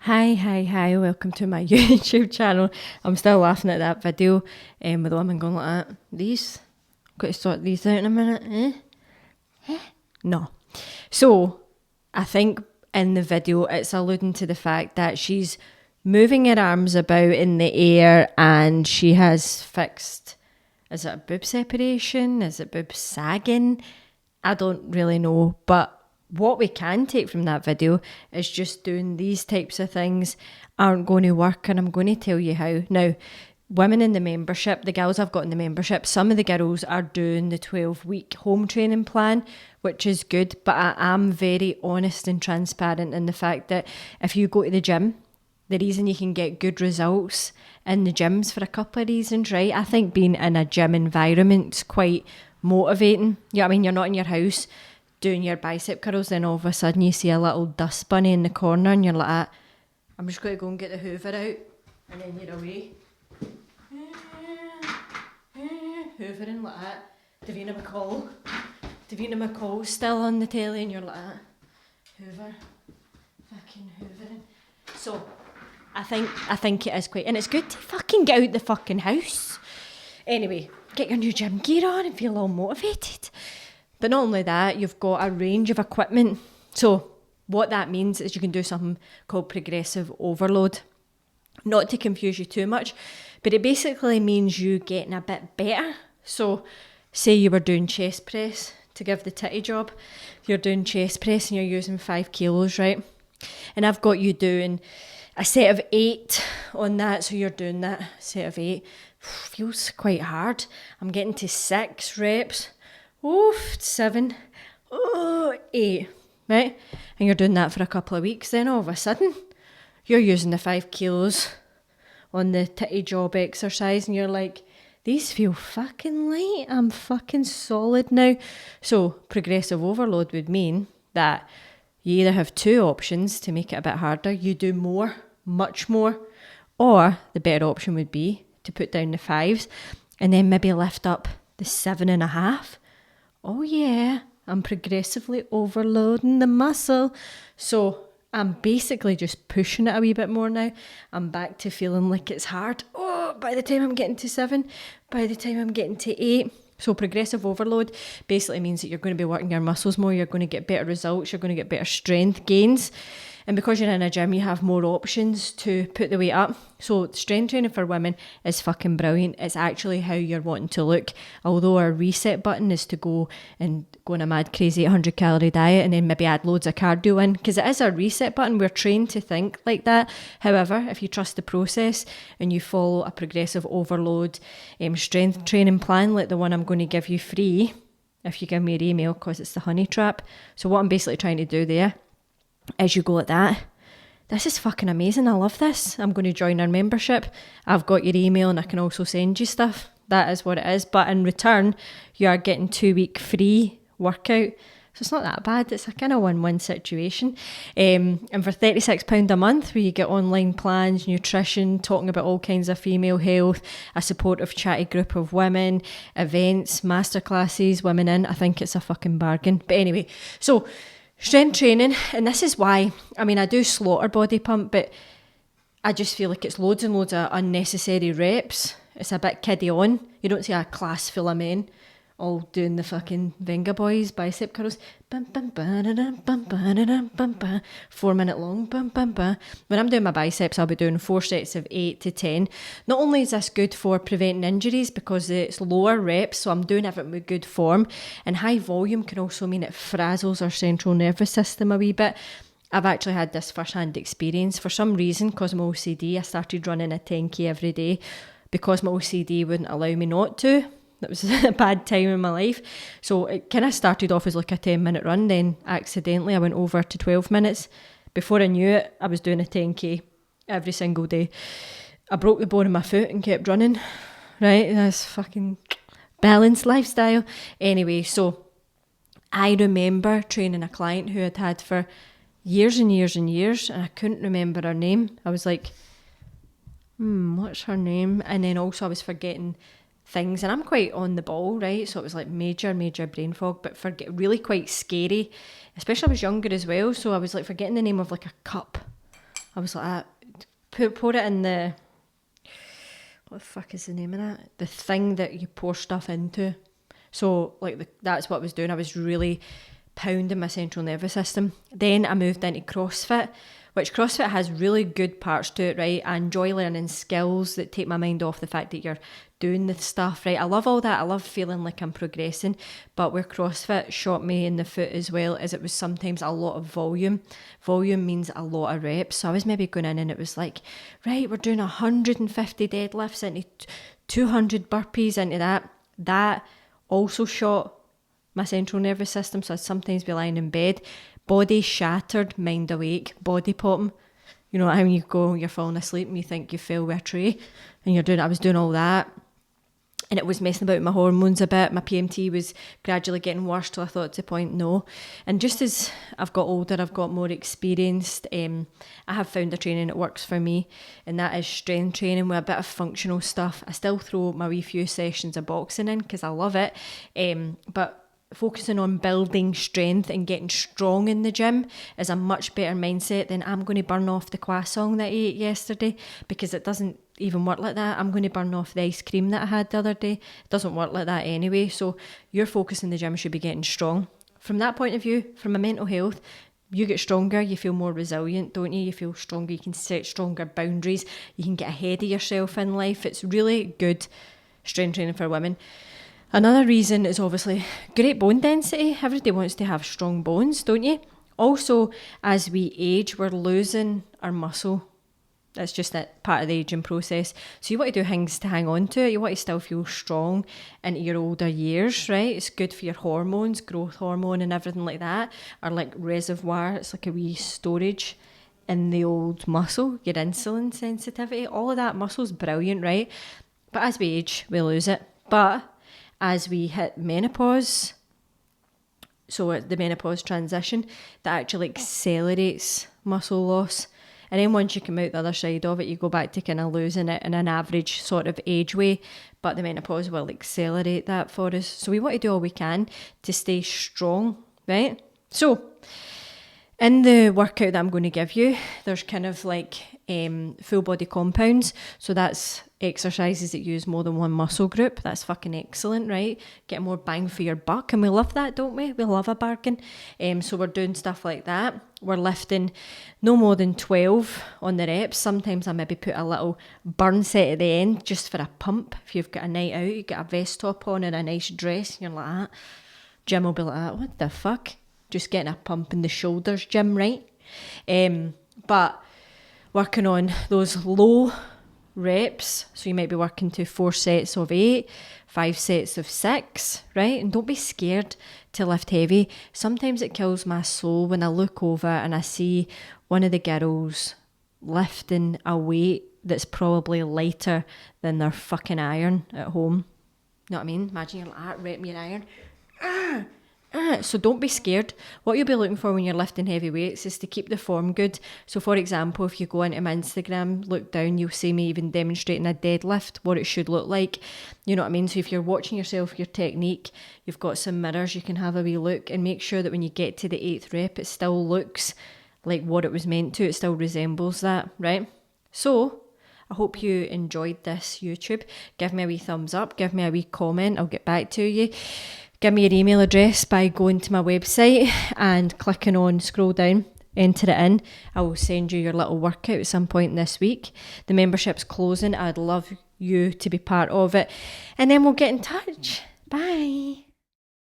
Hi, welcome to my YouTube channel. I'm still laughing at that video with the woman going like that. Got to sort these out in a minute, No. So, I think in the video it's alluding to the fact that she's moving her arms about in the air and she has fixed, is it a boob separation? Is it boob sagging? I don't really know, but what we can take from that video is just doing these types of things aren't going to work, and I'm going to tell you how. Now, women in the membership, the girls I've got in the membership, some of the girls are doing the 12-week home training plan, which is good, but I am very honest and transparent in the fact that if you go to the gym, the reason you can get good results in the gyms for a couple of reasons, right? I think being in a gym environment's quite motivating. You know what I mean? You're not in your house doing your bicep curls, then all of a sudden you see a little dust bunny in the corner and you're like, I'm just going to go and get the hoover out, and then you're away. Hoovering like that. Davina McCall's still on the telly and you're like that. Hoover. Fucking hoovering. So, I think it is quite, and it's good to fucking get out the fucking house. Anyway, get your new gym gear on and feel all motivated. But not only that, you've got a range of equipment. So what that means is you can do something called progressive overload. Not to confuse you too much, but it basically means you getting a bit better. So say you were doing chest press to give the titty job. You're doing chest press and you're using 5 kilos, right? And I've got you doing a set of 8 on that. So you're doing that set of 8. Feels quite hard. I'm getting to 6 reps. 7, 8, right? And you're doing that for a couple of weeks, then all of a sudden, you're using the 5 kilos on the titty job exercise and you're like, these feel fucking light, I'm fucking solid now. So progressive overload would mean that you either have 2 options to make it a bit harder. You do more, much more, or the better option would be to put down the 5s and then maybe lift up the 7.5. Oh yeah, I'm progressively overloading the muscle. So I'm basically just pushing it a wee bit more now. I'm back to feeling like it's hard. Oh, by the time I'm getting to 7, by the time I'm getting to 8. So progressive overload basically means that you're going to be working your muscles more, you're going to get better results, you're going to get better strength gains. And because you're in a gym, you have more options to put the weight up. So strength training for women is fucking brilliant. It's actually how you're wanting to look. Although our reset button is to go on a mad crazy 800 calorie diet and then maybe add loads of cardio in. Because it is a reset button. We're trained to think like that. However, if you trust the process and you follow a progressive overload strength training plan like the one I'm going to give you free, if you give me your email, because it's the honey trap. So what I'm basically trying to do there as you go like that, this is fucking amazing, I love this, I'm going to join our membership, I've got your email and I can also send you stuff, that is what it is, but in return you are getting 2-week free workout, so it's not that bad, it's a kind of win-win situation. And for £36 a month where you get online plans, nutrition, talking about all kinds of female health, a supportive chatty group of women, events, masterclasses, women in, I think it's a fucking bargain. But anyway, so strength training, and this is why, I mean, I do slaughter body pump, but I just feel like it's loads and loads of unnecessary reps. It's a bit kiddie on. You don't see a class full of men all doing the fucking Venga Boys bicep curls. 4 minute long. When I'm doing my biceps, I'll be doing 4 sets of 8 to 10. Not only is this good for preventing injuries because it's lower reps, so I'm doing everything with good form, and high volume can also mean it frazzles our central nervous system a wee bit. I've actually had this first-hand experience. For some reason, because I'm OCD, I started running a 10k every day because my OCD wouldn't allow me not to. That was a bad time in my life. So it kind of started off as like a 10-minute run. Then accidentally I went over to 12 minutes. Before I knew it, I was doing a 10k every single day. I broke the bone in my foot and kept running. Right? That's fucking balanced lifestyle. Anyway, so I remember training a client who I'd had for years and years and years, and I couldn't remember her name. I was like, what's her name? And then also I was forgetting things, and I'm quite on the ball, right? So it was like major brain fog, but really quite scary, especially I was younger as well, so I was like forgetting the name of like a cup. I was like, pour it in the, what the fuck is the name of that? The thing that you pour stuff into. So like that's what I was doing. I was really pounding my central nervous system. Then I moved into CrossFit, which CrossFit has really good parts to it, right? I enjoy learning skills that take my mind off the fact that you're doing the stuff, right? I love all that. I love feeling like I'm progressing. But where CrossFit shot me in the foot as well is it was sometimes a lot of volume. Volume means a lot of reps. So I was maybe going in and it was like, right, we're doing 150 deadlifts into 200 burpees into that. That also shot my central nervous system. So I'd sometimes be lying in bed, body shattered, mind awake, body popping. You know how you go, you're falling asleep and you think you fell with a tray and I was doing all that. And it was messing about with my hormones a bit. My PMT was gradually getting worse till I thought to point no. And just as I've got older, I've got more experienced, I have found a training that works for me, and that is strength training with a bit of functional stuff. I still throw my wee few sessions of boxing in because I love it, but focusing on building strength and getting strong in the gym is a much better mindset than I'm going to burn off the croissant that I ate yesterday, because it doesn't even work like that. I'm going to burn off the ice cream that I had the other day. It doesn't work like that anyway. So your focus in the gym should be getting strong. From that point of view, from a mental health, you get stronger, you feel more resilient, don't you? You feel stronger, you can set stronger boundaries, you can get ahead of yourself in life. It's really good strength training for women. Another reason is obviously great bone density. Everybody wants to have strong bones, don't you? Also, as we age, we're losing our muscle. That's just that part of the aging process. So you want to do things to hang on to it. You want to still feel strong into your older years, right? It's good for your hormones, growth hormone and everything like that, are like reservoir. It's like a wee storage in the old muscle, your insulin sensitivity. All of that muscle's brilliant, right? But as we age, we lose it. But as we hit menopause, so the menopause transition, that actually accelerates muscle loss. And then once you come out the other side of it, you go back to kind of losing it in an average sort of age way. But the menopause will accelerate that for us. So we want to do all we can to stay strong, right? So in the workout that I'm going to give you, there's kind of like full body compounds. So that's exercises that use more than one muscle group. That's fucking excellent, right? Get more bang for your buck. And we love that, don't we? We love a bargain. So we're doing stuff like that. We're lifting no more than 12 on the reps. Sometimes I maybe put a little burn set at the end just for a pump. If you've got a night out, you get a vest top on and a nice dress, and you're like that. Jim will be like that. What the fuck? Just getting a pump in the shoulders, Jim, right? But working on those low reps, so you might be working to 4 sets of 8, 5 sets of 6, right? And don't be scared to lift heavy. Sometimes it kills my soul when I look over and I see one of the girls lifting a weight that's probably lighter than their fucking iron at home. You know what I mean? Imagine you're like that, rep me an iron. So don't be scared. What you'll be looking for when you're lifting heavy weights is to keep the form good. So for example, if you go into my Instagram, look down, you'll see me even demonstrating a deadlift, what it should look like. You know what I mean? So if you're watching yourself, your technique, you've got some mirrors, you can have a wee look and make sure that when you get to the 8th rep, it still looks like what it was meant to. It still resembles that, right? So I hope you enjoyed this YouTube. Give me a wee thumbs up, give me a wee comment, I'll get back to you. Give me your email address by going to my website and clicking on scroll down, enter it in. I will send you your little workout at some point this week. The membership's closing. I'd love you to be part of it. And then we'll get in touch. Bye.